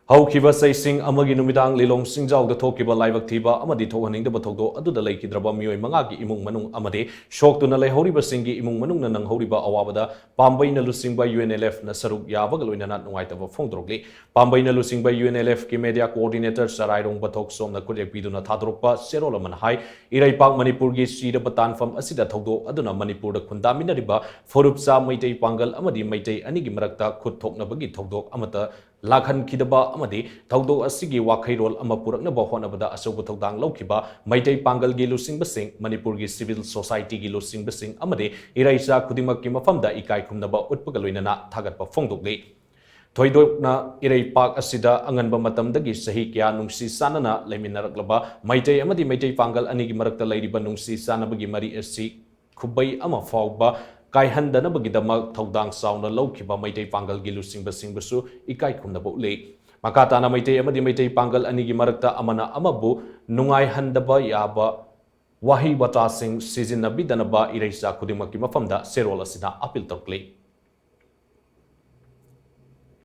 Houkhiba cheishing numidang Lilong Chingjao thok-khiba laibak thiba amadi thok-haningdaba Thoudok aduda leikhidraba meeoi mangagi imung-manung amadi shoktuna leihouriba shinggi imung-manung nanghouriba awabada Pambei Luchingba Unlf na sharuk yabaga loinana Nungaitaba Phongdorakli Pambei Luchingba Unlf ki media coordinator Sarairong bathok somna kurek piduna Thoudokpa serol amana hai iraipak Manipur gi siraba tanfam asida Thoudok aduna Manipur da khundaminariba forupsa meeoi pangal amadi meeoi anigi marakta khut thoknabagi Thoudok amata leikhidraba amadi Thoudok asigi wakhairol ama puraknaba honabada asoba Thoudang Loukhiba meeoi pangal gi lusingbasing Manipur gi civil society gi lusingbasing amadi iraisa khudingmak ki mafamda ikai khumnaba utpaga loinana thagatpa Phongdokli Thoudok na iraipak asida anganba matamdagi sahi kya nungsi sanana leminaraklaba meeoi amadi meeoi pangal anigi marakta leiriba nungsi sanabagi mari asi khubai ama fauba kaihandanabagidama Thoudang sauna Loukhiba meeoi pangal gi lusingbasingbasu ikai khumnaba ule Makatana meeoi amadi meeoi pangal anigi marakta amana amabu nungaihandaba yaba wahi watasing sizinnabidanaba iraisa khudingmakki mafamda serol asina apil tawkli